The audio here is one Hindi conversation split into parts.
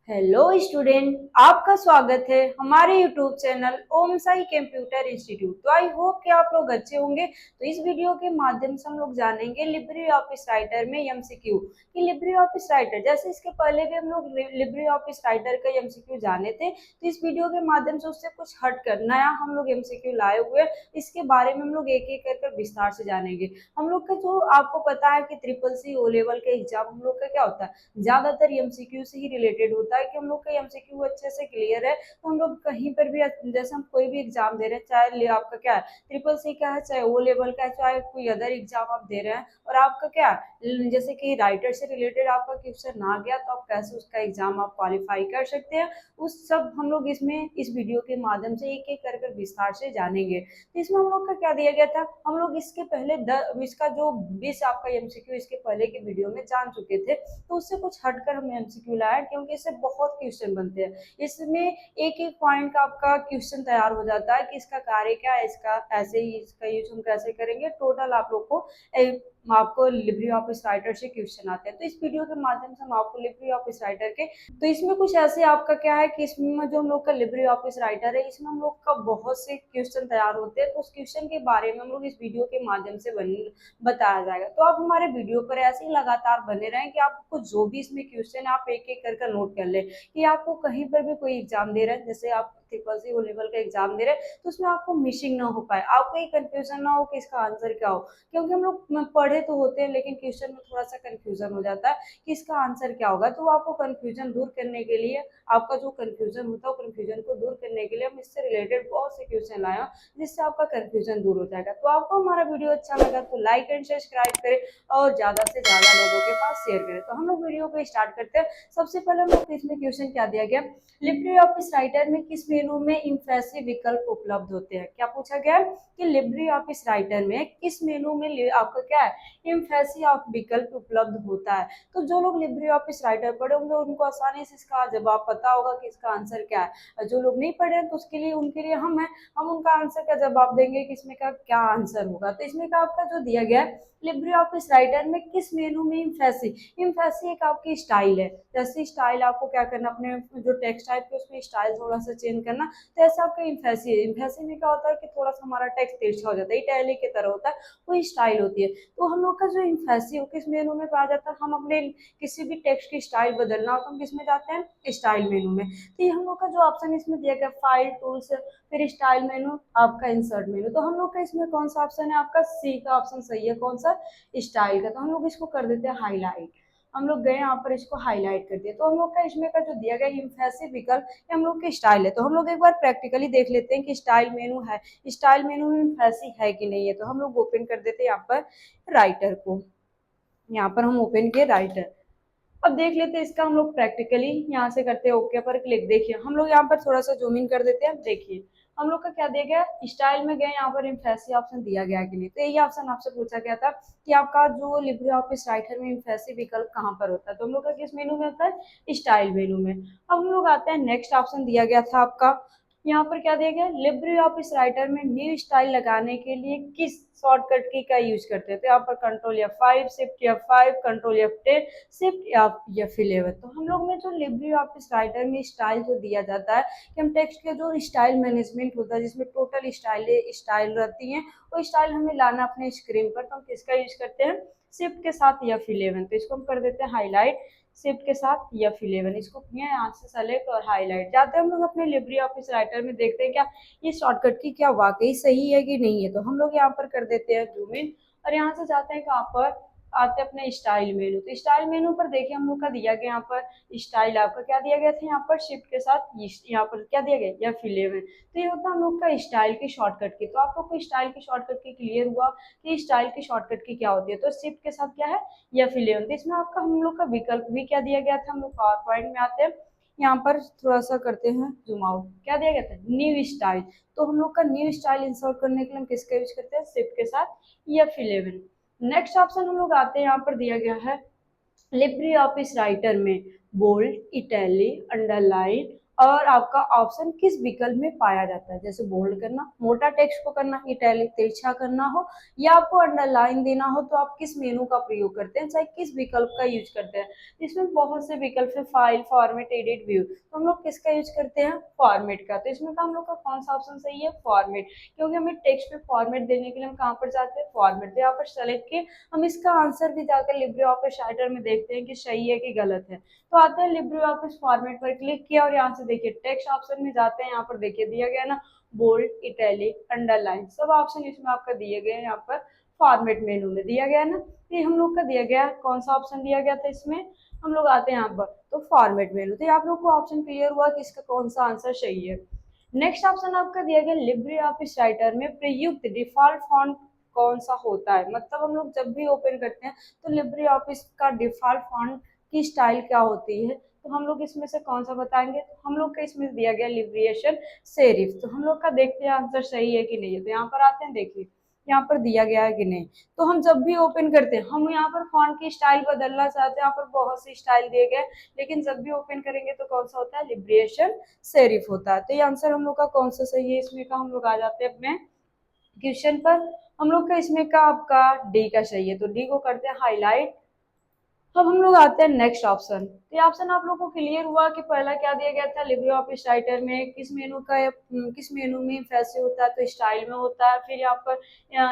हेलो स्टूडेंट, आपका स्वागत है हमारे यूट्यूब चैनल ओम साई कंप्यूटर इंस्टीट्यूट। तो आई होप कि आप लोग अच्छे होंगे। तो इस वीडियो के माध्यम से हम लोग जानेंगे लिब्रे ऑफिस राइटर में एमसीक्यू कि लिब्रे ऑफिस राइटर जैसे इसके पहले भी हम लोग लिब्रे ऑफिस राइटर का एमसीक्यू जाने थे, तो इस वीडियो के माध्यम से उससे कुछ हटकर नया हम लोग एमसीक्यू लाए हुए इसके बारे में हम लोग एक एक कर विस्तार से जानेंगे। हम लोग का जो आपको पता है कि ट्रिपल सी ओ लेवल का एग्जाम हम लोग का क्या होता है, ज्यादातर एमसीक्यू से ही रिलेटेड होता है कि हम लोग का एमसीक्यू अच्छे से क्लियर है तो हम लोग कहीं पर भी जैसे हम कोई भी एग्जाम दे रहे हैं, चाहे आपका क्या है ट्रिपल सी का है, चाहे ओ लेवल का है, चाहे कोई अदर एग्जाम आप दे रहे हैं और आपका क्या है जैसे कि राइटर से रिलेटेड आपका क्वेश्चन ना गया तो आप कैसे उसका एग्जाम आप क्वालिफाई कर सकते हैं, उस सब हम लोग इसमें इस वीडियो के माध्यम से एक एक कर विस्तार से जानेंगे। तो इसमें हम लोग का क्या दिया गया था, हम लोग इसके पहले इसका जो 20 आपका एमसीक्यू इसके पहले के वीडियो में जान चुके थे, तो उससे कुछ हटकर हमने एमसीक्यू लाया क्योंकि इससे बहुत क्वेश्चन बनते हैं। इसमें एक एक पॉइंट का आपका क्वेश्चन तैयार हो जाता है कि इसका कार्य क्या है, इसका ऐसे ही इसका यूज हम कैसे करेंगे। टोटल आप लोग को आपको लिब्रे ऑफिस राइटर से क्वेश्चन आते हैं, तो इस वीडियो के माध्यम से हम आपको लिब्रे ऑफिस राइटर के तो इसमें कुछ ऐसे आपका क्या है कि इसमें जो हम लोग का लिब्रे ऑफिस राइटर है इसमें हम लोग का बहुत से क्वेश्चन तैयार होते हैं, तो उस क्वेश्चन के बारे में हम लोग इस वीडियो के माध्यम से बताया जाएगा। तो आप हमारे वीडियो पर ऐसे ही लगातार बने रहें कि आपको जो भी इसमें क्वेश्चन है आप एक एक कर नोट कर ले कि आपको कहीं पर भी कोई एग्जाम दे रहे हैं, जैसे आप ट्रिपल सी ओ लेवल का एग्जाम दे रहे हैं तो उसमें आपको मिसिंग ना हो पाए, आपको ये कंफ्यूजन ना हो कि इसका आंसर क्या हो। क्योंकि हम लोग पढ़े तो होते हैं लेकिन क्वेश्चन में थोड़ा सा कंफ्यूजन हो जाता है कि इसका आंसर क्या होगा। तो आपको कंफ्यूजन दूर करने के लिए, आपका जो कंफ्यूजन होता है कंफ्यूजन को दूर करने के लिए हम इससे रिलेटेड बहुत से क्वेश्चन लाए जिससे आपका कंफ्यूजन दूर हो जाएगा। तो आपको हमारा वीडियो अच्छा लगा तो लाइक एंड सब्सक्राइब करें और ज्यादा से ज्यादा लोगों के पास शेयर करें। तो हम लोग वीडियो को स्टार्ट करते हैं। सबसे पहले हम लोग इसमें क्वेश्चन क्या दिया गया, लिब्रे ऑफिस राइटर में किस मेनू में इम्प्रेसिव विकल्प उपलब्ध होते हैं। क्या पूछा गया है कि लिब्रे ऑफिस राइटर में किस मेनू में आपका क्या है इम्प्रेसिव विकल्प उपलब्ध होता है। तो जो लोग लिब्रे ऑफिस राइटर पढ़े होंगे उनको आसानी से इसका जवाब पता होगा कि इसका आंसर क्या है। जो लोग नहीं पढ़े तो उसके लिए उनके लिए हम उनका आंसर का जवाब देंगे कि इसमें का क्या आंसर होगा। तो इसमें का आपका जो दिया गया है लिब्रे ऑफिस राइटर में किस मेनू में इम्फेसी एक आपकी स्टाइल है। जैसे स्टाइल आपको क्या करना, अपने जो टेक्स्ट टाइप है उसमें स्टाइल थोड़ा सा चेंज करना, तो ऐसा आपका इम्फेसी है। इम्फेसी में क्या होता है कि थोड़ा सा हमारा टेक्स्ट तिरछा हो जाता है, टैली की तरह होता है, वो स्टाइल होती है। तो हम लोग का जो इम्फेसी हो किस मेनू में पाया जाता है, हम अपने किसी भी टेक्स्ट की स्टाइल बदलना हो तो हम किसमें जाते हैं, स्टाइल मेनू में। तो ये हम लोग का जो ऑप्शन इसमें दिया गया फाइल टूल्स फिर स्टाइल मेनू आपका इंसर्ट मेनू, तो हम लोग का इसमें कौन सा ऑप्शन है, आपका सी का ऑप्शन सही है। कौन सा, स्टाइल का। तो हम लोग इसको कर देते हैं हाईलाइट। हम लोग गए यहाँ पर इसको हाईलाइट कर दिया। तो हम लोग का इसमें का जो दिया गया इम्फेसिव विकल्प ये हम लोग की स्टाइल है। तो हम लोग एक बार प्रैक्टिकली देख लेते हैं कि स्टाइल मेनू है, स्टाइल मेनू में इम्फेसिव है कि नहीं है। तो हम लोग ओपन कर देते हैं यहाँ पर राइटर को, यहाँ पर हम ओपन किए राइटर। अब देख लेते हैं इसका हम लोग प्रैक्टिकली यहाँ से करते हैं ओके पर क्लिक। देखिए हम लोग यहाँ पर थोड़ा सा जूम इन कर देते हैं। देखिए हम लोग का क्या दिया गया, स्टाइल में गए यहाँ पर इम्फेसिव ऑप्शन दिया गया कि नहीं। तो यही ऑप्शन आपसे पूछा गया था कि आपका जो लिब्रे ऑफिस राइटर में इम्फेसिव विकल्प कहाँ पर होता है। तो हम लोग का किस मेनू में होता है, स्टाइल मेनू में। अब हम लोग आते हैं नेक्स्ट ऑप्शन दिया गया था आपका, यहाँ पर क्या दिया गया, लिब्रे ऑफिस राइटर में न्यू स्टाइल लगाने के लिए किस शॉर्टकट की का यूज करते हैं। तो यहाँ पर control F5, shift F5, control F10, shift F11। तो हम लोग में जो लिब्रे ऑफिस राइटर में स्टाइल जो दिया जाता है कि हम टेक्स्ट के जो स्टाइल मैनेजमेंट होता है जिसमें टोटल स्टाइल रहती है, वो स्टाइल हमें लाना अपने स्क्रीन पर। तो हम किसका यूज करते हैं, शिफ्ट के साथ F11। तो इसको हम कर देते हैं हाईलाइट, शिफ्ट के साथ F11, इसको किया यहाँ से सेलेक्ट और हाईलाइट। जाते हैं हम लोग अपने लिब्रे ऑफिस राइटर में, देखते हैं क्या ये शॉर्टकट की क्या वाकई सही है कि नहीं है। तो हम लोग यहाँ पर कर देते हैं जूम इन और यहाँ से जाते हैं कहाँ पर, आते हैं अपने स्टाइल मेनू। तो स्टाइल मेनू पर देखिए हम लोग का दिया गया यहाँ पर स्टाइल आपका क्या दिया गया था, यहाँ पर शिफ्ट के साथ यहाँ पर क्या दिया गया F11। तो ये होता है हम लोग का स्टाइल की शॉर्टकट की। तो आप लोग को स्टाइल की शॉर्टकट की क्लियर हुआ कि स्टाइल की शॉर्टकट की क्या होती है। तो शिफ्ट के साथ क्या है, F11। तो इसमें आपका हम लोग का विकल्प भी क्या दिया गया था, हम लोग पावर पॉइंट में आते हैं, यहाँ पर थोड़ा सा करते हैं जूम आउट, क्या दिया गया था, न्यू स्टाइल। तो हम लोग का न्यू स्टाइल इंसर्ट करने के लिए हम किसका यूज करते हैं, शिफ्ट के साथ F11। नेक्स्ट ऑप्शन हम लोग आते हैं, यहाँ पर दिया गया है लिब्रे ऑफिस राइटर में बोल्ड, इटैलिक, अंडरलाइन और आपका ऑप्शन किस विकल्प में पाया जाता है, जैसे बोल्ड करना, मोटा टेक्स्ट को करना, इटैलिक तिरछा करना हो, या आपको अंडरलाइन देना हो, तो आप किस मेनू का प्रयोग करते हैं, चाहे किस विकल्प का यूज करते हैं। इसमें बहुत से विकल्प है, फाइल, फॉर्मेट, एडिट, व्यू, तो हम लोग किसका यूज करते हैं, फॉर्मेट का। तो इसमें का हम लोग का कौन सा ऑप्शन सही है, फॉर्मेट, क्योंकि हमें टेक्स्ट में फॉर्मेट देने के लिए हम कहाँ पर जाते हैं, फॉर्मेट। तो यहाँ पर सेलेक्ट किए, हम इसका आंसर भी जाकर लिब्रे ऑफिस राइटर में देखते हैं कि सही है कि गलत है। तो आते हैं लिब्रे ऑफिस फॉर्मेट पर क्लिक किया और यहाँ से देखिए टेक्स्ट ऑप्शन में जाते हैं, यहाँ पर देखिए दिया गया ना बोल्ड, इटैलिक, अंडरलाइन, सब ऑप्शन इसमें आपका दिए गए हैं। यहाँ पर फॉर्मेट मेनू में दिया गया है ना, ये हम लोग का दिया गया, कौन सा ऑप्शन दिया गया था इसमें, हम लोग आते हैं यहाँ पर तो फॉर्मेट मेनू। तो आप लोग को ऑप्शन क्लियर हुआ कि इसका कौन सा आंसर सही है। नेक्स्ट ऑप्शन आपका दिया गया लिब्रे ऑफिस राइटर में प्रयुक्त डिफॉल्ट फॉन्ट कौन सा होता है, मतलब हम लोग जब भी ओपन करते हैं तो लिब्रे ऑफिस का डिफॉल्ट फॉन्ट की स्टाइल क्या होती है, तो हम लोग इसमें से कौन सा बताएंगे, तो हम लोग का इसमें दिया गया लिब्रिएशन सेरिफ। तो हम लोग का देखते हैं आंसर सही है कि नहीं है। तो यहाँ पर आते हैं, देखिए यहाँ पर दिया गया है कि नहीं। तो हम जब भी ओपन करते हैं, हम यहाँ पर फॉन्ट की स्टाइल बदलना चाहते हैं, यहाँ पर बहुत सी स्टाइल दिए गए, लेकिन जब भी ओपन करेंगे तो कौन सा होता है, लिब्रिएशन सेरिफ होता है। तो ये आंसर हम लोग का कौन सा सही है, इसमें का हम लोग आ जाते हैं अपने क्वेश्चन पर। हम लोग का इसमें का आपका डी का सही है, तो डी को करते हैं हाईलाइट। अब हम लोग आते हैं नेक्स्ट ऑप्शन। तो ये ऑप्शन आप लोगों को क्लियर हुआ कि पहला क्या दिया गया था, लिब्रे ऑफिस राइटर में किस मेनू का किस मेनू में वैसे होता है, तो स्टाइल में होता है। फिर यहाँ पर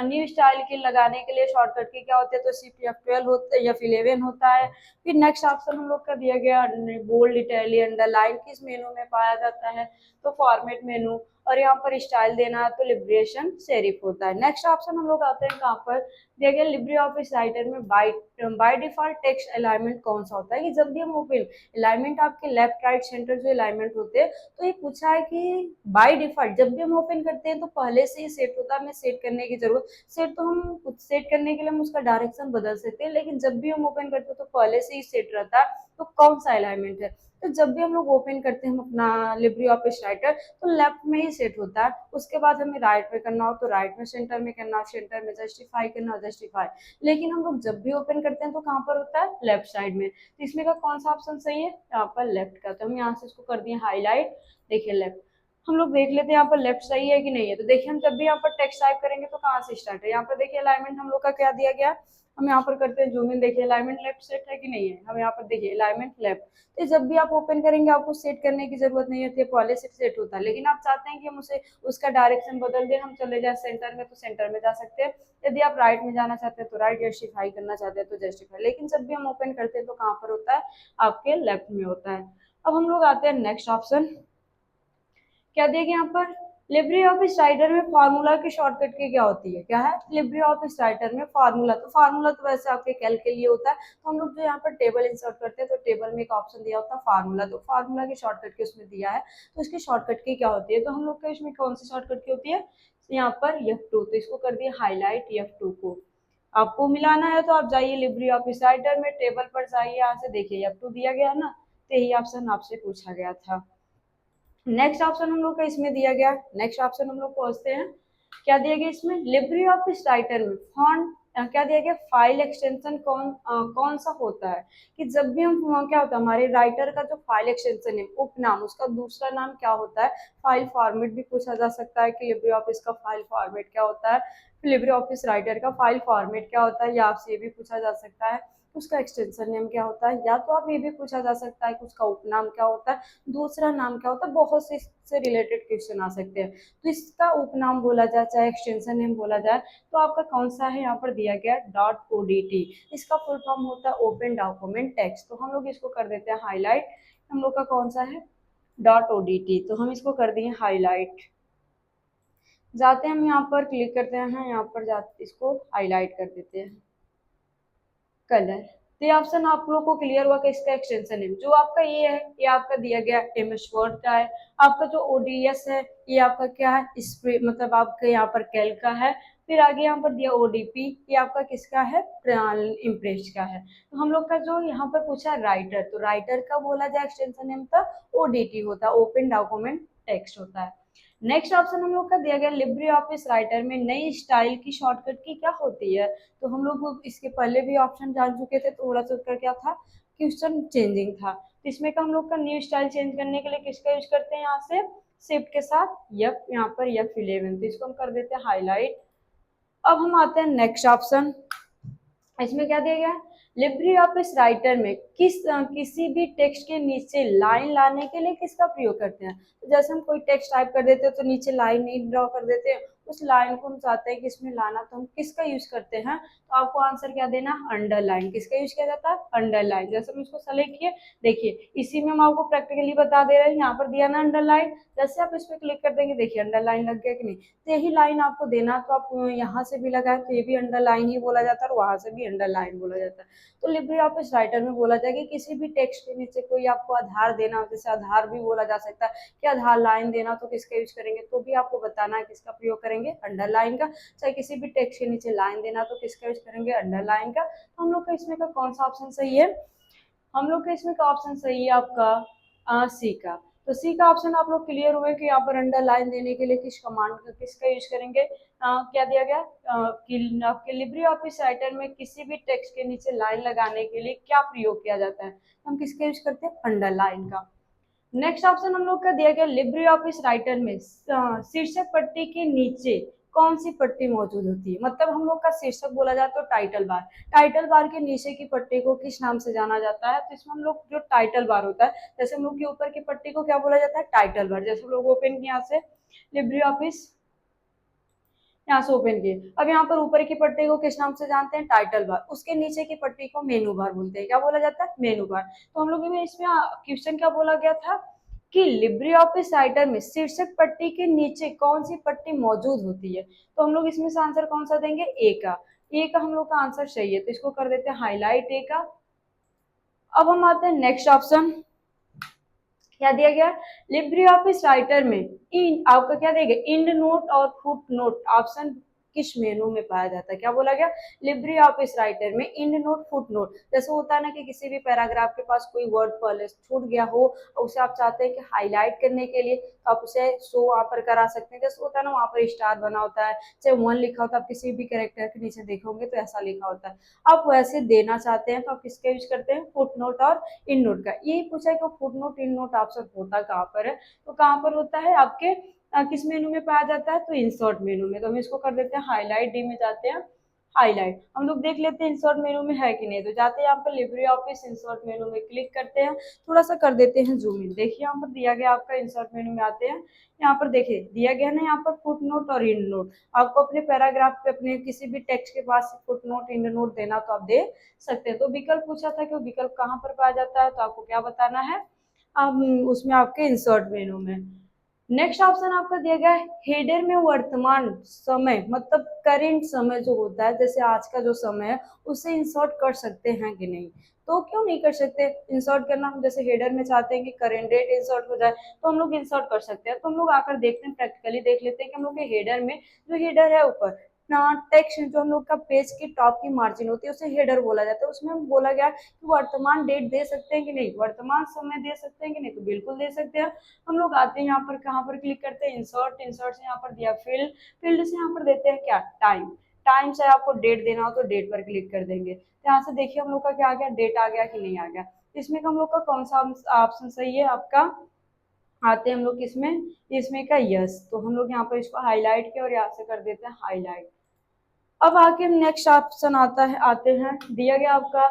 न्यू स्टाइल के लगाने के लिए शॉर्टकट की क्या होते हैं, तो सिर्फ F12 होता है या फिर 11 होता है। फिर नेक्स्ट ऑप्शन हम लोग का दिया गया बोल्ड, इटैलिक, अंडरलाइन किस मेनू में पाया जाता है, तो फॉर्मेट मेनू। और यहाँ पर स्टाइल देना है तो लिब्रेशन सेरिफ होता है। नेक्स्ट ऑप्शन हम लोग आते हैं कहाँ पर, दिया गया लिब्रे ऑफिस राइटर में बाय डिफॉल्ट टेक्स्ट अलाइनमेंट कौन सा होता है, कि जब भी हम ओपन अलाइनमेंट आपके लेफ्ट राइट सेंटर जो अलाइनमेंट होते हैं, तो ये पूछा है कि बाय डिफॉल्ट जब भी हम ओपन करते हैं तो पहले से ही सेट होता है, हमें सेट करने की जरूरत, सेट तो हम सेट करने के लिए हम उसका डायरेक्शन बदल सकते हैं, लेकिन जब भी हम ओपन करते हैं तो पहले से ही सेट रहता है। तो कौन सा अलाइनमेंट है, तो जब भी हम लोग ओपन करते हैं हम अपना लिब्रे ऑफिस राइटर, तो लेफ्ट में ही सेट होता है। उसके बाद हमें राइट में करना हो तो राइट में, सेंटर में करना हो सेंटर में, जस्टिफाई करना हो जस्टिफाई। लेकिन हम लोग जब भी ओपन करते हैं तो कहाँ पर होता है, लेफ्ट साइड में। तो इसमें का कौन सा ऑप्शन सही है, यहाँ पर लेफ्ट का। तो हम यहाँ से इसको कर दिए हाईलाइट, देखिए लेफ्ट। हम लोग देख लेते हैं यहाँ पर लेफ्ट सही है कि नहीं है। तो देखिए हम जब भी यहाँ पर टेक्स्ट टाइप करेंगे तो कहाँ से स्टार्ट है, यहाँ पर देखिए अलाइनमेंट हम लोग का क्या दिया गया, हम यहाँ पर करते हैं जूम इन, देखिए अलाइनमेंट लेफ्ट सेट है कि नहीं है, हम यहाँ पर देखिए अलाइनमेंट लेफ्ट। तो जब भी आप ओपन करेंगे आपको सेट करने की जरूरत नहीं होती है, पहले से सेट होता है। लेकिन आप चाहते हैं कि हम उसे उसका डायरेक्शन बदल दें, हम चले जाए सेंटर में तो सेंटर में जा सकते हैं, यदि आप राइट में जाना चाहते हैं तो राइट, जस्टिफाई करना चाहते हैं तो जस्टिफाई। लेकिन जब भी हम ओपन करते हैं तो कहाँ पर होता है, आपके लेफ्ट में होता है। अब हम लोग आते हैं नेक्स्ट ऑप्शन, क्या देंगे यहाँ पर, लिब्रे ऑफिस राइटर में फार्मूला की शॉर्टकट की क्या होती है, क्या है लिब्रे ऑफिस राइटर में फार्मूला। तो फार्मूला तो वैसे आपके कैल के लिए होता है, तो हम लोग जो यहाँ पर टेबल इंसर्ट करते हैं तो टेबल में एक ऑप्शन दिया होता है फार्मूला, तो फार्मूला की शॉर्टकट की उसमें दिया है, तो इसकी शॉर्टकट की क्या होती है, तो हम लोग का इसमें कौन सी शॉर्टकट की होती है, यहाँ पर F2, तो इसको कर दिए हाईलाइट F2 को। आपको मिलाना है तो आप जाइए लिब्रे ऑफिस राइटर में, टेबल पर जाइए, यहाँ से देखिए F2 दिया गया ना, तो यही ऑप्शन आपसे पूछा गया था। नेक्स्ट ऑप्शन हम लोग का इसमें दिया गया, नेक्स्ट ऑप्शन हम लोग पहुंचते हैं, क्या दिया गया इसमें, लिब्रे ऑफिस राइटर में फॉन्ट क्या दिया गया, फाइल एक्सटेंशन कौन सा होता है, कि जब भी हम क्या होता है, हमारे राइटर का जो फाइल एक्सटेंशन है उपनाम, उसका दूसरा नाम क्या होता है। फाइल फॉर्मेट भी पूछा जा सकता है कि लिब्रे ऑफिस का फाइल फॉर्मेट क्या होता है, लिब्रे ऑफिस राइटर का फाइल फॉर्मेट क्या होता है, या आपसे ये भी पूछा जा सकता है उसका एक्सटेंशन नेम क्या होता है, या तो आप ये भी पूछा जा सकता है कि उसका उपनाम क्या होता है, दूसरा नाम क्या होता है, बहुत से इससे रिलेटेड क्वेश्चन आ सकते हैं। तो इसका उपनाम बोला जाए चाहे एक्सटेंशन नेम बोला जाए, तो आपका कौन सा है, यहाँ पर दिया गया .odt, इसका फुल फॉर्म होता है ओपन डॉक्यूमेंट टेक्स्ट। तो हम लोग इसको कर देते हैं हाईलाइट, हम लोग का कौन सा है .odt, तो हम इसको कर दिए हाईलाइट। जाते हैं हम यहाँ पर क्लिक करते हैं, यहाँ पर जाते इसको हाईलाइट कर देते हैं कलर। तो ये ऑप्शन आप लोगों को क्लियर हुआ कि इसका एक्सटेंशन है जो आपका ये है, ये आपका दिया गया एमएस वर्ड का है। आपका जो ओडीएस है ये आपका क्या है, मतलब आपका यहाँ पर कैल का है। फिर आगे यहाँ पर दिया ओडीपी, ये आपका किसका है, इम्प्रेस का है। तो हम लोग का जो यहाँ पर पूछा राइटर, तो राइटर का बोला जाए एक्सटेंशन नेम था ओडीटी होता है, ओपन डॉक्यूमेंट टेक्स्ट होता है। नेक्स्ट ऑप्शन हम लोग का दिया गया लिब्रे ऑफिस राइटर में नई स्टाइल की शॉर्टकट की क्या होती है। तो हम लोग इसके पहले भी ऑप्शन जान चुके थे, थोड़ा सा उत्तर क्या था क्वेश्चन चेंजिंग था। तो इसमें का हम लोग का न्यू स्टाइल चेंज करने के लिए किसका यूज करते हैं, यहाँ से शिफ्ट के साथ F, यहाँ पर F11, तो इसको हम कर देते हैं हाईलाइट। अब हम आते हैं नेक्स्ट ऑप्शन। इसमें क्या दिया गया है, लिब्रे ऑफिस राइटर में किसी भी टेक्स्ट के नीचे लाइन लाने के लिए किसका प्रयोग करते हैं। तो जैसे हम कोई टेक्स्ट टाइप कर देते हैं तो नीचे लाइन नहीं ड्रॉ कर देते हैं, उस लाइन को हम चाहते हैं कि इसमें लाना, तो हम किसका यूज करते हैं। तो आपको आंसर क्या देना, अंडरलाइन। किसका यूज किया जाता है, अंडरलाइन। जैसे हम इसको सेलेक्ट किए, देखिए इसी में हम आपको प्रैक्टिकली बता दे रहे हैं, यहाँ पर दिया ना अंडरलाइन, जैसे आप इस पर क्लिक कर देंगे, देखिए अंडरलाइन लग गया कि नहीं। तो यही लाइन आपको देना, तो आप यहाँ से भी लगाए तो ये भी अंडरलाइन ही बोला जाता है और वहां से भी अंडरलाइन बोला जाता है। तो लिब्रे ऑफिस राइटर में बोला जाए कि किसी भी टेक्स्ट के नीचे कोई आपको आधार देना हो, जैसे आधार भी बोला जा सकता है कि आधार लाइन देना, तो किसका यूज करेंगे, तो भी आपको बताना है किसका प्रयोग करेंगे, अंडरलाइन का। चाहे किसी भी टेक्स्ट के नीचे लाइन देना तो किसका यूज करेंगे, अंडरलाइन का। तो हम लोग का इसमें का कौन सा ऑप्शन सही है, हम लोग का इसमें का ऑप्शन सही है आपका सी का। तो सी का ऑप्शन आप लोग क्लियर हुए कि यहाँ पर अंडरलाइन देने के लिए किस कमांड का किसका यूज करेंगे। क्या दिया गया कि आपके लिब्रे ऑफिस राइटर में किसी भी टेक्स्ट के नीचे लाइन लगाने के लिए क्या प्रयोग किया जाता है, हम किसका यूज करते हैं, अंडरलाइन का। नेक्स्ट ऑप्शन हम लोग का दिया गया, लिब्रे ऑफिस राइटर में शीर्षक पट्टी के नीचे कौन सी पट्टी मौजूद होती है। मतलब हम लोग का शीर्षक बोला जाए तो टाइटल बार, टाइटल बार के नीचे की पट्टी को किस नाम से जाना जाता है। तो इसमें हम लोग जो टाइटल बार होता है, जैसे हम लोग के ऊपर की पट्टी को क्या बोला जाता है, टाइटल बार। जैसे हम लोग ओपन किया, यहाँ से लिब्रे ऑफिस यहाँ से ओपन किए, अब यहाँ पर ऊपर की पट्टी को किस नाम से जानते हैं, टाइटल बार। उसके नीचे की पट्टी को मेनू बार बोलते हैं, क्या बोला जाता है, मेनू बार। तो हम लोग में इसमें क्वेश्चन क्या बोला गया था कि लिब्रे ऑफिस राइटर में शीर्षक पट्टी के नीचे कौन सी पट्टी मौजूद होती है। तो हम लोग इसमें से आंसर कौन सा देंगे, ए का। ए का हम लोग का आंसर सही है, तो इसको कर देते हैं हाईलाइट, ए का। अब हम आते हैं नेक्स्ट ऑप्शन। क्या दिया गया, लिब्रे ऑफिस राइटर में इन आपका क्या दिया गया, इंड नोट और फुट नोट ऑप्शन किस मेनू में पाया जाता है। क्या बोला गया, लिब्रे ऑफिस राइटर में इंड नोट फुट नोट। जैसे होता है ना कि किसी भी पैराग्राफ के पास कोई वर्ड पहले छूट गया हो और उसे आप चाहते हैं कि हाईलाइट करने के लिए, तो आप उसे शो वहां पर करा सकते हैं। जैसे होता है ना, वहां पर स्टार बना होता है, चाहे 1 लिखा होता है, आप किसी भी कैरेक्टर के नीचे देखोगे तो ऐसा लिखा होता है। आप वैसे देना चाहते हैं तो आप किसका यूज करते हैं, फुट नोट और इन नोट का। यही पूछा है कि foot note in note option होता कहाँ पर है, तो कहाँ पर होता है आपके किस मेनू में पाया जाता है, तो इंसर्ट मेनू में। तो हम इसको कर देते हैं हाईलाइट, डी में जाते हैं हाईलाइट। हम लोग देख लेते हैं इंसर्ट मेनू में है कि नहीं। तो जाते हैं यहाँ पर लिब्रे ऑफिस इंसर्ट मेनू में क्लिक करते हैं, थोड़ा सा कर देते हैं जूम इन। देखिए यहाँ पर दिया गया आपका इंसर्ट मेनू में आते हैं, यहाँ पर देखिए दिया गया ना, यहाँ पर फुट नोट और इंड नोट। आपको अपने पैराग्राफ पे अपने किसी भी टेक्स्ट के पास फुट नोट इंड नोट देना तो आप दे सकते हैं। तो विकल्प पूछा था कि विकल्प कहाँ पर पाया जाता है, तो आपको क्या बताना है, उसमें आपके इंसर्ट मेनू में। नेक्स्ट ऑप्शन आपका दिया गया है, हेडर में वर्तमान समय मतलब करेंट समय जो होता है, जैसे आज का जो समय है उसे इंसर्ट कर सकते हैं कि नहीं। तो क्यों नहीं कर सकते, इंसर्ट करना हम जैसे हेडर में चाहते हैं कि करेंट डेट इंसर्ट हो जाए, तो हम लोग इंसर्ट कर सकते हैं। तो हम लोग आकर देखते हैं, प्रैक्टिकली देख लेते हैं कि हम लोग के हेडर में जो हेडर है ऊपर ना, टेक्स्ट जो हम लोग का पेज की टॉप की मार्जिन होती है उसे हेडर बोला जाता है। उसमें बोला गया कि वर्तमान डेट दे सकते हैं कि नहीं, वर्तमान समय दे सकते हैं कि नहीं, तो बिल्कुल दे सकते हैं। हम लोग आते हैं यहाँ पर, कहाँ पर क्लिक करते हैं, इंसर्ट, इंसर्ट से यहाँ पर दिया फील्ड, फील्ड से यहाँ पर देते हैं क्या, टाइम, टाइम से आपको डेट देना हो तो डेट पर क्लिक कर देंगे। तो यहाँ से देखिए हम लोग का क्या आ गया, डेट आ गया कि नहीं आ गया। इसमें का हम लोग का कौन सा ऑप्शन सही है आपका, आते हैं हम लोग किसमें, इसमें का यस। तो हम लोग यहाँ पर इसको हाईलाइट किया और यहाँ से कर देते हैं हाईलाइट। अब आके नेक्स्ट ऑप्शन आता है, आते हैं दिया गया आपका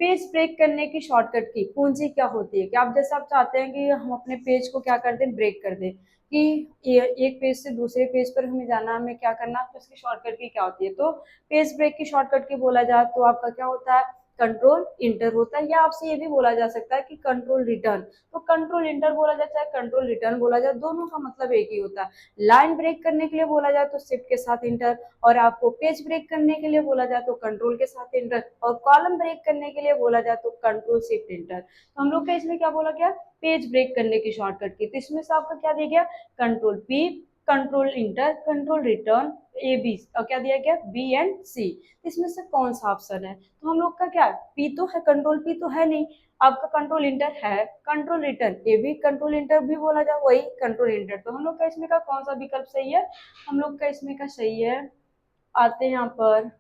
पेज ब्रेक करने की शॉर्टकट की कुंजी क्या होती है। कि आप जैसे आप चाहते हैं कि हम अपने पेज को क्या कर दें, ब्रेक कर दें, कि एक पेज से दूसरे पेज पर हमें जाना, हमें क्या करना, तो इसकी शॉर्टकट की क्या होती है। तो पेज ब्रेक की शॉर्टकट की बोला जाए तो आपका क्या होता है, कंट्रोल इंटर होता है, या आपसे ये भी बोला जा सकता है कि कंट्रोल रिटर्न। तो कंट्रोल इंटर बोला जाए चाहे कंट्रोल रिटर्न बोला जाए, दोनों का मतलब एक ही होता है। लाइन ब्रेक करने के लिए बोला जाए तो शिफ्ट के साथ इंटर, और आपको पेज ब्रेक करने के लिए बोला जाए तो कंट्रोल के साथ इंटर, और कॉलम ब्रेक करने के लिए बोला जाए तो कंट्रोल शिफ्ट इंटर। तो हम लोग का इसमें क्या बोला गया, पेज ब्रेक करने की शॉर्टकट की। तो इसमें से आपका क्या दिया गया, control P, control enter, control return, A B, और क्या दिया गया, बी एंड सी। इसमें से कौन सा ऑप्शन है, तो हम लोग का क्या, पी तो है, कंट्रोल पी तो है नहीं, आपका कंट्रोल इंटर है, कंट्रोल रिटर्न ए भी कंट्रोल इंटर भी बोला जाए वही कंट्रोल इंटर। तो हम लोग का इसमें का कौन सा विकल्प सही है, हम लोग का इसमें का सही है, आते हैं यहाँ पर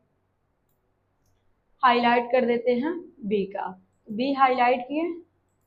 हाईलाइट कर देते हैं बी का। बी हाईलाइट किए,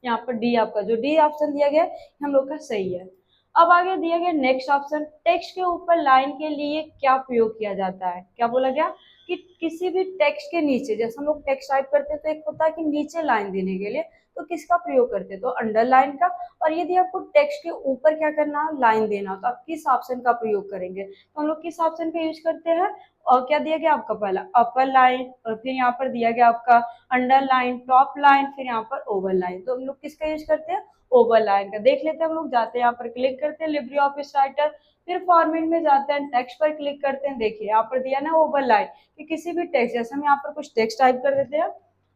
यहाँ पर डी आपका जो डी ऑप्शन दिया गया है हम लोग का सही है। अब आगे दिया गया नेक्स्ट ऑप्शन, टेक्स्ट के ऊपर लाइन के लिए क्या प्रयोग किया जाता है, क्या बोला गया कि किसी भी टेक्स्ट के नीचे, जैसे हम लोग टेक्स्ट टाइप करते हैं तो एक होता है कि नीचे लाइन देने के लिए तो किसका प्रयोग करते हैं, तो अंडरलाइन का। और यदि आपको टेक्स्ट के ऊपर क्या करना है, लाइन देना, तो आप किस ऑप्शन का प्रयोग करेंगे, तो हम लोग किस ऑप्शन का यूज करते हैं। और क्या दिया गया आपका, पहला अपर लाइन, और फिर यहाँ पर दिया गया आपका अंडरलाइन, टॉप लाइन, फिर यहाँ पर ओवर लाइन, तो हम लोग किसका यूज करते हैं, ओवर लाइन का। देख लेते हैं, हम लोग जाते हैं यहाँ पर क्लिक करते हैं लिब्रे ऑफिस राइटर, फिर फॉर्मेट में जाते हैं, टेक्स्ट पर क्लिक करते हैं। देखिए यहाँ पर दिया ना ओवर लाइन कि किसी भी टेक्स्ट, जैसे हम यहाँ पर कुछ टेक्स्ट टाइप कर देते हैं।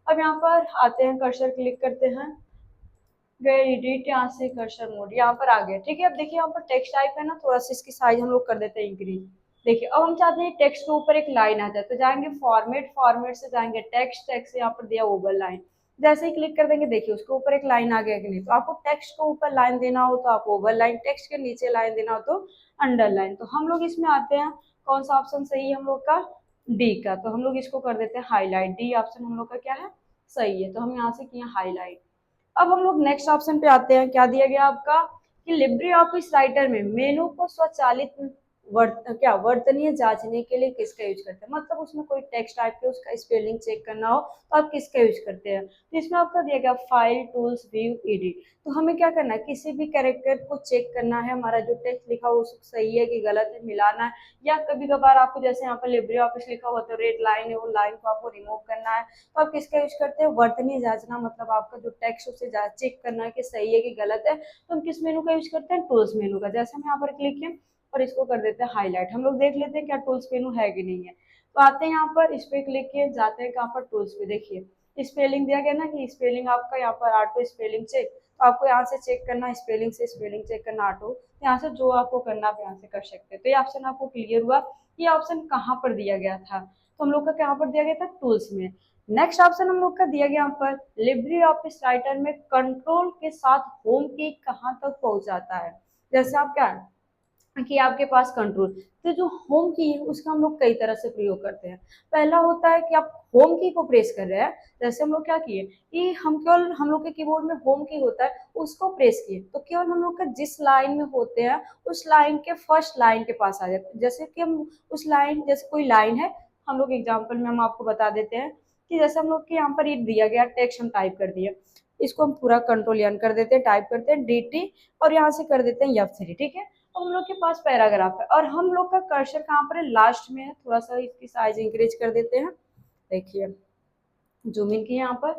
अब यहाँ पर आते हैं, कर्सर क्लिक करते हैं, गए एडिट, यहाँ से कर्सर मोड, यहाँ पर आ गया। ठीक है, अब देखिए यहाँ पर टेक्स्ट टाइप है ना, थोड़ा सा इसकी साइज हम लोग कर देते हैं इंक्रीज। देखिए अब हम चाहते हैं टेक्स्ट के ऊपर एक लाइन आ जाए, तो जाएंगे फॉर्मेट, फॉर्मेट से जाएंगे टेक्स्ट, टेक्स्ट से यहाँ पर दिया ओवर लाइन, जैसे ही क्लिक कर देंगे देखिए उसके ऊपर एक लाइन आ गया कि नहीं। तो आपको टेक्स्ट के ऊपर लाइन देना हो तो आप ओवर लाइन, टेक्स्ट के नीचे लाइन देना हो तो अंडरलाइन। तो हम लोग इसमें आते हैं, कौन सा ऑप्शन सही है हम लोग का, डी का। तो हम लोग इसको कर देते हैं हाईलाइट, डी ऑप्शन हम लोग का क्या है, सही है। तो हम यहाँ से किए हाईलाइट। अब हम लोग नेक्स्ट ऑप्शन पे आते हैं, क्या दिया गया आपका कि लिब्रे ऑफिस राइटर में मेनू को स्वचालित वर्तनीय जांचने के लिए किसका यूज करते हैं, मतलब उसमें कोई टेक्स्ट टाइप के उसका स्पेलिंग चेक करना हो तो आप किसका यूज करते हैं। तो इसमें आपका दिया गया फाइल, टूल्स, व्यू, एडिट। तो हमें क्या करना है, किसी भी कैरेक्टर को चेक करना है, हमारा जो टेक्स्ट लिखा हो सही है कि गलत है, मिलाना है। या कभी कभार आपको जैसे यहाँ पर लिब्रे ऑफिस लिखा हुआ तो रेड लाइन है, वो लाइन को आपको रिमूव करना है, तो आप किसका यूज करते हैं, वर्तनीय जांचना, मतलब आपका जो टेक्स्ट उसे चेक करना है कि सही है कि गलत है, तो हम किस मेनू का यूज करते हैं, टूल्स मेनू का। जैसे हम यहाँ पर क्लिक किए और इसको कर देते हैं हाईलाइट, हम लोग देख लेते हैं क्या टूल्स मेनू है कि नहीं है। तो आते हैं यहाँ पर, इस पे क्लिक किए, जाते हैं कहाँ पर, टूल्स पे। देखिए स्पेलिंग दिया गया ना कि स्पेलिंग आपका यहाँ पर ऑटो स्पेलिंग चेक, तो आपको यहाँ से चेक करना, स्पेलिंग से स्पेलिंग चेक करना ऑटो, यहाँ से जो आपको करना आप यहाँ से कर सकते हैं। तो ये ऑप्शन आपको क्लियर हुआ, ये ऑप्शन कहाँ पर दिया गया था, तो हम लोग का कहाँ पर दिया गया था, टूल्स में। नेक्स्ट ऑप्शन हम लोग का दिया गया यहाँ पर लिब्रे ऑफिस राइटर में कंट्रोल के साथ होम की कहाँ तक पहुंच जाता है। जैसे आप क्या कि आपके पास कंट्रोल, तो जो होम की है उसका हम लोग कई तरह से प्रयोग करते हैं। पहला होता है कि आप होम की को प्रेस कर रहे हैं, जैसे हम लोग क्या किए कि हम केवल, हम लोग के कीबोर्ड में होम की होता है उसको प्रेस किए, तो केवल हम लोग का जिस लाइन में होते हैं उस लाइन के फर्स्ट लाइन के पास आ जाते हैं। जैसे कि हम उस लाइन, जैसे कोई लाइन है, हम लोग एग्जाम्पल में हम आपको बता देते हैं कि जैसे हम लोग के यहाँ पर ये दिया गया टेक्स्ट हम टाइप कर दिए, इसको हम पूरा कंट्रोल एन कर देते हैं, टाइप करते हैं dt और यहाँ से कर देते हैं F3। ठीक है, तो हम लोग के पास पैराग्राफ है और हम लोग का कर्सर कहाँ पर है, लास्ट में है। थोड़ा सा इसकी साइज इंक्रीज कर देते हैं, देखिए जूम इन किए यहाँ पर।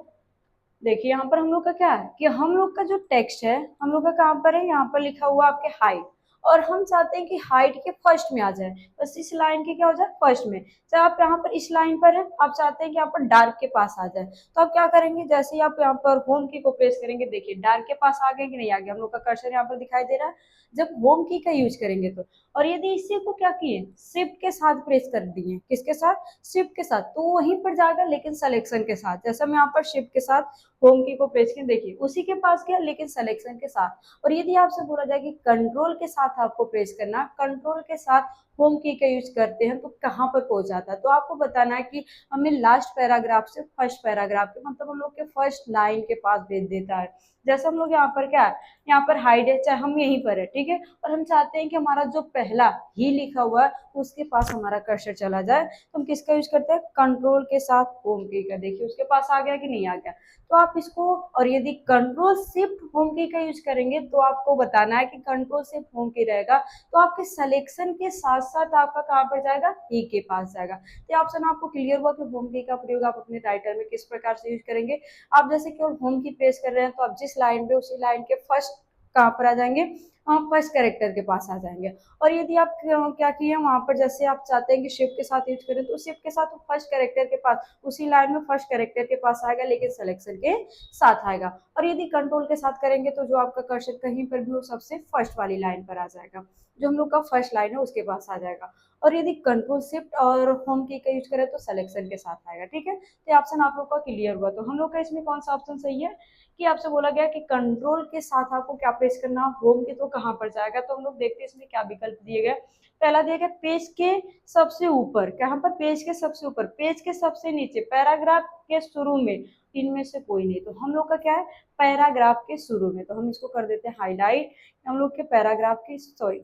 देखिए यहाँ पर हम लोग का क्या है कि हम लोग का जो टेक्स्ट है हम लोग का कहाँ पर है, यहाँ पर लिखा हुआ आपके हाइट, और हम चाहते हैं कि हाइट के फर्स्ट में आ जाए, बस इस लाइन के क्या हो जाए, फर्स्ट में। चाहे आप यहाँ पर इस लाइन पर है, आप चाहते हैं कि यहाँ पर डार्क के पास आ जाए, तो आप क्या करेंगे, जैसे ही आप यहाँ पर होम की को प्रेस करेंगे, देखिए डार्क के पास आ गए कि नहीं आ गया, हम लोग का कर्सर यहाँ पर दिखाई दे रहा है जब होम की का यूज करेंगे तो। और यदि इसी को क्या किए, शिफ्ट के साथ प्रेस कर दिए, किसके साथ, शिफ्ट के साथ, तो वहीं पर जाएगा लेकिन सिलेक्शन के साथ। जैसे हम यहाँ पर शिफ्ट के साथ होम की को प्रेस किए, देखिए उसी के पास गया लेकिन सिलेक्शन के साथ। और यदि आपसे बोला जाए कि कंट्रोल के साथ आपको प्रेस करना, कंट्रोल के साथ होम की का यूज करते हैं तो कहाँ पर पहुंच जाता है, तो आपको बताना है कि हमें लास्ट पैराग्राफ से फर्स्ट पैराग्राफ के, मतलब हम लोग के फर्स्ट लाइन के पास भेज देता है। जैसे हम लोग यहाँ पर क्या है, यहाँ पर हाइड है, चाहे हम यहीं पर है, ठीक है, और हम चाहते हैं कि हमारा जो पहला ही लिखा हुआ है उसके पास हमारा कर्सर चला जाए, तो हम किसका यूज करते हैं, कंट्रोल के साथ होम की का। देखिए उसके पास आ गया कि नहीं आ गया, तो आप इसको, और यदि कंट्रोल शिफ्ट होम की का यूज करेंगे तो आपको बताना है कि कंट्रोल शिफ्ट होम की रहेगा तो आपके सिलेक्शन के साथ साथ आपका कहाँ पर जाएगा, ई के पास जाएगा। तो ऑप्शन आपको क्लियर हुआ कि होम की का प्रयोग आप अपने राइटर में किस प्रकार से यूज करेंगे। आप जैसे केवल होम की प्रेस कर रहे हैं तो आप जिस लाइन पे, उसी लाइन के फर्स्ट कहाँ पर आ जाएंगे, फर्स्ट कैरेक्टर के पास आ जाएंगे। और यदि आप क्या किए वहां पर, जैसे आप चाहते हैं कि शिफ्ट के साथ यूज करें तो शिफ्ट के साथ फर्स्ट कैरेक्टर के पास, उसी लाइन में फर्स्ट कैरेक्टर के पास आएगा लेकिन सिलेक्शन के साथ आएगा। और यदि कंट्रोल के साथ करेंगे तो जो आपका कर्सर कहीं पर भी हो सबसे फर्स्ट वाली लाइन पर आ जाएगा, जो हम लोग का फर्स्ट लाइन है उसके पास आ जाएगा। और यदि कंट्रोल शिफ्ट और होम की का यूज करें तो सिलेक्शन के साथ आएगा। ठीक है, तो ऑप्शन आप लोग का क्लियर हुआ। तो हम लोग का इसमें कौन सा ऑप्शन सही है कि आपसे बोला गया कि कंट्रोल के साथ आपको क्या प्रेस करना, होम के तो कहाँ पर जाएगा, तो हम लोग देखते हैं इसमें क्या विकल्प दिए गए। पहला दिया गया पेज के सबसे ऊपर, कहाँ पर, पेज के सबसे ऊपर, पेज के सबसे नीचे, पैराग्राफ के शुरू में, इनमें से कोई नहीं। तो हम लोग का क्या है, पैराग्राफ के शुरू में, तो हम इसको कर देते हैं हाईलाइट। हम लोग के पैराग्राफ के, सॉरी,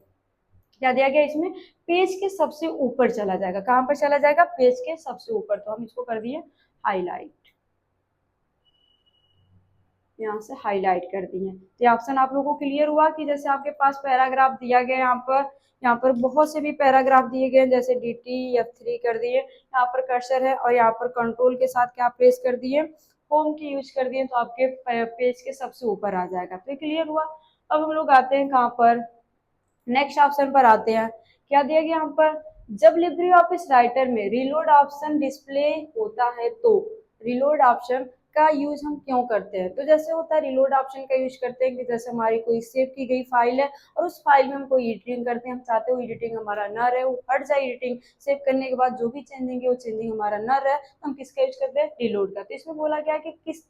क्या दिया गया इसमें, पेज के सबसे ऊपर चला जाएगा, कहां पर चला जाएगा, पेज के सबसे ऊपर, तो हम इसको कर दिए हाईलाइट, यहाँ से हाईलाइट कर दिए। तो ये ऑप्शन आप लोगों को क्लियर हुआ कि जैसे आपके पास पैराग्राफ दिया गया यहाँ पर बहुत से भी पैराग्राफ दिए गए, जैसे DT F3 कर दिए, यहाँ पर कर्सर है और यहाँ पर कंट्रोल के साथ क्या प्रेस कर दिए, होम की यूज कर दिए, तो आपके पेज के सबसे ऊपर आ जाएगा। तो क्लियर हुआ। अब हम लोग आते हैं कहाँ पर, नेक्स्ट ऑप्शन पर आते हैं। क्या दिया गया यहाँ पर, जब लिब्रे ऑफिस राइटर में रीलोड ऑप्शन डिस्प्ले होता है तो रीलोड ऑप्शन का यूज हम क्यों करते हैं। तो जैसे होता है रीलोड ऑप्शन का यूज करते हैं कि जैसे हमारी कोई सेव की गई फाइल है और उस फाइल में हम कोई एडिटिंग करते हैं, हम चाहते हो एडिटिंग हमारा न रहे, वो हट जाए, एडिटिंग सेव करने के बाद जो भी चेंजिंग है वो चेंजिंग हमारा न रहे, तो हम किसका यूज करते हैं, रीलोड का। तो इसमें बोला गया कि किस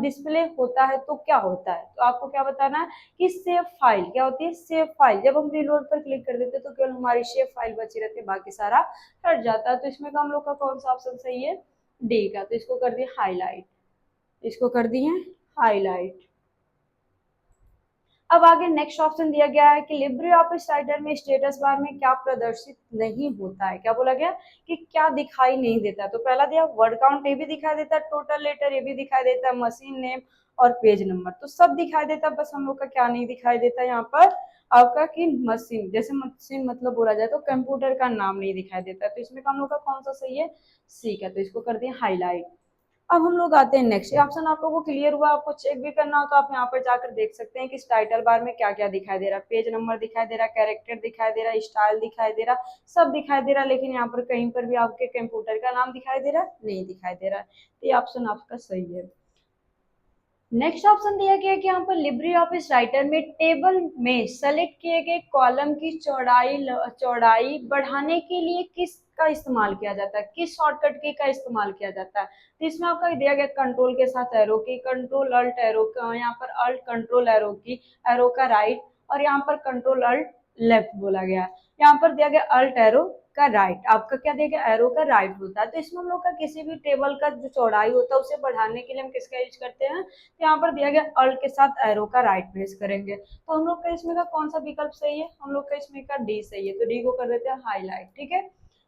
डिस्प्ले होता है तो क्या होता है, तो आपको क्या बताना है कि सेव फाइल क्या होती है, सेव फाइल। जब हम रीलोड पर क्लिक कर देते हैं तो केवल हमारी सेव फाइल बची रहती है, बाकी सारा हट जाता है। तो इसमें का हम लोग का कौन सा ऑप्शन सही है, डी का। तो इसको कर दिए हाईलाइट, इसको कर दिए हाईलाइट। अब आगे नेक्स्ट ऑप्शन दिया गया है कि लिब्रे ऑफिस राइटर में स्टेटस बार में क्या प्रदर्शित नहीं होता है, क्या बोला गया कि क्या दिखाई नहीं देता। तो पहला दिया वर्ड काउंट, ये भी दिखाई देता है, टोटल लेटर ये भी दिखाई देता है, मशीन नेम और पेज नंबर, तो सब दिखाई देता है, बस हम लोग का क्या नहीं दिखाई देता यहाँ पर आपका कि मशीन, जैसे मशीन मतलब बोला जाए तो कंप्यूटर का नाम नहीं दिखाई देता। तो इसमें हम लोग का कौन सा सही है, सी का। तो इसको कर दिए हाईलाइट। अब हम लोग आते हैं नेक्स्ट ऑप्शन, आप लोगों को क्लियर हुआ, आपको चेक भी करना हो तो आप यहाँ पर जाकर देख सकते हैं कि इस टाइटल बार में क्या क्या दिखाई दे रहा है, पेज नंबर दिखाई दे रहा है, कैरेक्टर दिखाई दे रहा है, स्टाइल दिखाई दे रहा, सब दिखाई दे रहा है, लेकिन यहाँ पर कहीं पर भी आपके कंप्यूटर का नाम दिखाई दे रहा है, नहीं दिखाई दे रहा है। तो ये ऑप्शन आपका सही है। नेक्स्ट ऑप्शन दिया गया कि यहाँ पर लिब्रे ऑफिस राइटर में टेबल में सेलेक्ट किए गए कॉलम की चौड़ाई बढ़ाने के लिए किस का इस्तेमाल किया जाता है, किस शॉर्टकट की का इस्तेमाल किया जाता है। तो इसमें आपका दिया गया कंट्रोल के साथ एरो की, कंट्रोल अल्ट एरो का, यहाँ पर अल्ट कंट्रोल एरो की, एरो का राइट, और यहाँ पर कंट्रोल अल्ट लेफ्ट बोला गया। यहाँ पर दिया गया अल्ट एरो का राइट, आपका क्या दिया गया, एरो का राइट होता है। तो इसमें हम लोग का किसी भी टेबल का जो चौड़ाई होता है उसे बढ़ाने के लिए हम किसका यूज करते हैं, तो यहाँ पर दिया गया अल्ट के साथ एरो का राइट प्रेस करेंगे। तो हम लोग का इसमें का कौन सा विकल्प सही है, हम लोग का इसमें का डी सही है। तो डी को कर देते हैं हाईलाइट, ठीक है।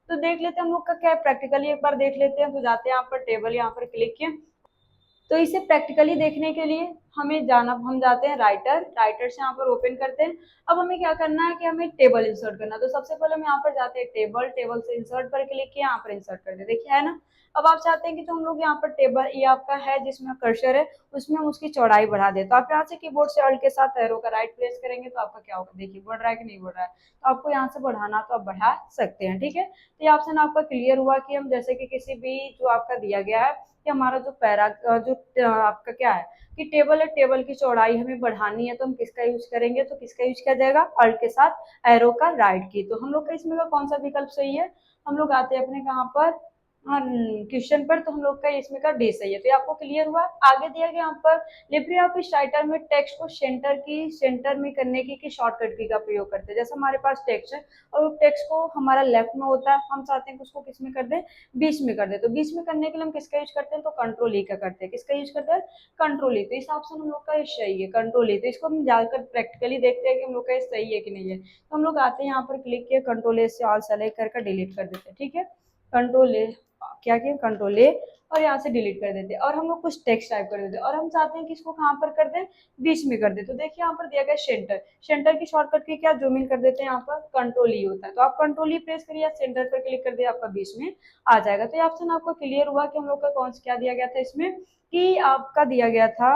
तो देख लेते हैं हम लोग का क्या है, प्रैक्टिकली एक बार देख लेते हैं। तो जाते हैं यहाँ पर टेबल, यहाँ पर क्लिक किए, तो इसे प्रैक्टिकली देखने के लिए हमें जाना, हम जाते हैं राइटर, राइटर से यहाँ पर ओपन करते हैं। अब हमें क्या करना है कि हमें टेबल इंसर्ट करना है। तो सबसे पहले हम यहाँ पर जाते हैं टेबल, टेबल से इंसर्ट पर क्लिक किया, यहाँ पर इंसर्ट कर दे, देखिए है ना। अब आप चाहते हैं कि तो हम लोग यहाँ पर टेबल, ये आपका है जिसमें कर्सर है, उसमें हम उसकी चौड़ाई बढ़ा दे। तो आप यहाँ से कीबोर्ड से अल्ट के साथ एरो का राइट प्रेस करेंगे तो आपका क्या होगा, देखिए बढ़ रहा है कि नहीं बढ़ रहा है। तो आपको यहाँ से बढ़ाना तो आप बढ़ा सकते हैं, ठीक है। तो ये ऑप्शन आपका क्लियर हुआ कि हम जैसे कि किसी भी जो आपका दिया गया है कि हमारा जो आपका क्या है कि टेबल है, टेबल की चौड़ाई हमें बढ़ानी है, तो हम किसका यूज करेंगे, तो किसका यूज किया जाएगा, अल्ट के साथ एरो का राइट की। तो हम लोग का इसमें का कौन सा विकल्प सही है, हम लोग आते हैं अपने कहाँ पर क्वेश्चन पर, तो हम लोग का इसमें का डी सही है। तो ये आपको क्लियर हुआ। आगे दिया गया यहाँ पर लिब्रे ऑफिस राइटर में टेक्स्ट को सेंटर में करने की शॉर्टकट की का प्रयोग करते हैं। जैसे हमारे पास टेक्स्ट है और टेक्स्ट को हमारा लेफ्ट में होता है, हम चाहते हैं कि उसको किस में कर दे, बीच में कर दे। तो बीच में करने के लिए हम किसका यूज करते हैं, तो कंट्रोल ई का करते हैं, किसका यूज करते हैं, कंट्रोल ई। तो इस ऑप्शन हम लोग का सही है, कंट्रोल ई। तो इसको हम जाकर प्रैक्टिकली देखते हैं कि हम लोग का सही है कि नहीं है। तो हम लोग आते हैं यहाँ पर क्लिक किया, कंट्रोल ए से ऑल सेलेक्ट करके डिलीट कर देते हैं, ठीक है। कंट्रोल ए, क्या किया, कंट्रोल ए, और यहाँ से डिलीट कर देते हैं और हम लोग कुछ टेक्स्ट टाइप कर देते हैं और हम चाहते हैं कि इसको कहाँ पर कर दें, बीच में कर दे। तो देखिए यहाँ पर दिया गया सेंटर, सेंटर की शॉर्टकट की क्या, जूम इन कर देते हैं, यहाँ पर कंट्रोल ई होता है। तो आप कंट्रोल ई प्रेस करिए, सेंटर पर क्लिक कर दिया, आपका बीच में आ जाएगा। तो ये ऑप्शन आपको क्लियर हुआ कि हम लोग का कौन सा क्या दिया गया था इसमें, कि आपका दिया गया था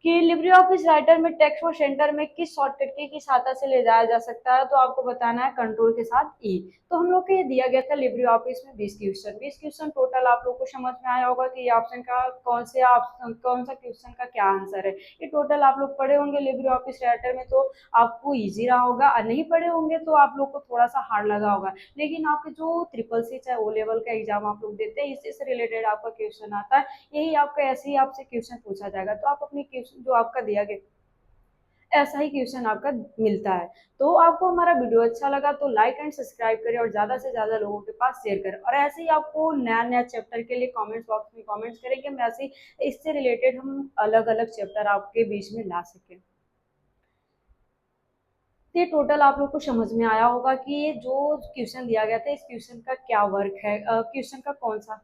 कि लिब्रे ऑफिस राइटर में टेक्स्ट को सेंटर में किस शॉर्टकट की सहायता से ले जाया जा सकता है, तो आपको बताना है कंट्रोल के साथ ई। तो हम लोग को ये दिया गया था लिब्रे ऑफिस में 20 क्वेश्चन, 20 क्वेश्चन टोटल। आप लोग को समझ में आया होगा कि ये ऑप्शन का कौन सा क्वेश्चन का क्या आंसर है। ये टोटल आप लोग पढ़े होंगे लिब्रे ऑफिस राइटर में, तो आपको ईजी रहा होगा, और नहीं पढ़े होंगे तो आप लोग को थोड़ा सा हार्ड लगा होगा। लेकिन आपके जो ट्रिपल सी चाहे ओ लेवल का एग्जाम आप लोग देते हैं, इससे से रिलेटेड आपका क्वेश्चन आता है, यही आपका ऐसे ही आपसे क्वेश्चन पूछा जाएगा। तो आप अपनी क्वेश्चन जो आपका दिया गया ऐसा ही क्वेश्चन आपका मिलता है। तो आपको हमारा वीडियो अच्छा लगा तो लाइक एंड सब्सक्राइब करें और ज़्यादा से ज़्यादा लोगों के पास शेयर करें। और ऐसे ही आपको नया नया चैप्टर के लिए कमेंट्स बॉक्स में कमेंट्स करें कि हम ऐसे इससे रिलेटेड हम अलग अलग चैप्टर आपके बीच में ला सकें। तो ये टोटल आप लोग को समझ में आया होगा कि ये जो क्वेश्चन दिया गया था इस क्वेश्चन का क्या वर्क है, क्वेश्चन का कौन सा।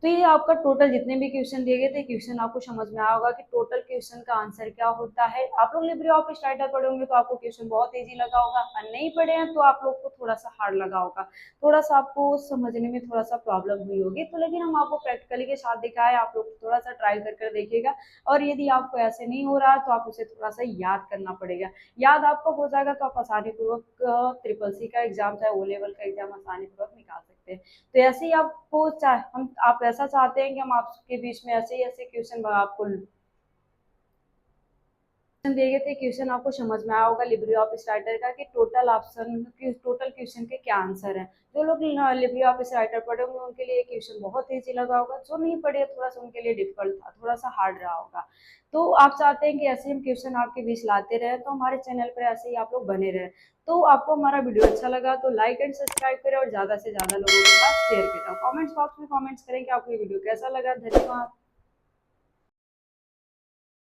तो ये आपका टोटल जितने भी क्वेश्चन दिए गए थे क्वेश्चन आपको समझ में आया होगा कि टोटल क्वेश्चन का आंसर क्या होता है। आप लोग लिब्रे ऑफिस राइटर पढ़े होंगे तो आपको क्वेश्चन बहुत इजी लगा होगा, और नहीं पढ़े हैं तो आप लोग को थोड़ा सा हार्ड लगा होगा, थोड़ा सा आपको समझने में थोड़ा सा प्रॉब्लम हुई होगी। तो लेकिन हम आपको प्रैक्टिकली के साथ दिखाए, आप लोग थोड़ा सा ट्राई कर देखिएगा। और यदि आपको ऐसे नहीं हो रहा है तो आप उसे थोड़ा सा याद करना पड़ेगा। याद आपको हो जाएगा तो आप आसानी पूर्वक ट्रिपल सी का एग्जाम चाहे ओ लेवल का एग्जाम आसानी पूर्वक निकाल सकते हैं। तो ऐसे ही आपको हम आप ऐसा चाहते हैं कि हम आपके बीच में ऐसे ही ऐसे क्वेश्चन आपको दिए गए थे, क्वेश्चन आपको समझ में आया होगा लिब्रे ऑफिस राइटर का कि टोटल ऑप्शन टोटल क्वेश्चन के क्या आंसर हैं। जो लोग लिब्रे ऑफिस राइटर पढ़े होंगे उनके लिए क्वेश्चन बहुत ईजी लगा होगा, जो नहीं पढ़े थोड़ा सा उनके लिए डिफिकल्ट था, थोड़ा सा हार्ड रहा होगा। तो आप चाहते हैं कि ऐसे हम क्वेश्चन आपके बीच लाते रहे तो हमारे चैनल पर ऐसे ही आप लोग बने रहे। तो आपको हमारा वीडियो अच्छा लगा तो लाइक एंड सब्सक्राइब करें और ज्यादा से ज्यादा लोगों के पास शेयर करें और कमेंट्स बॉक्स में कमेंट्स करें कि आपको ये वीडियो कैसा लगा। धन्यवाद।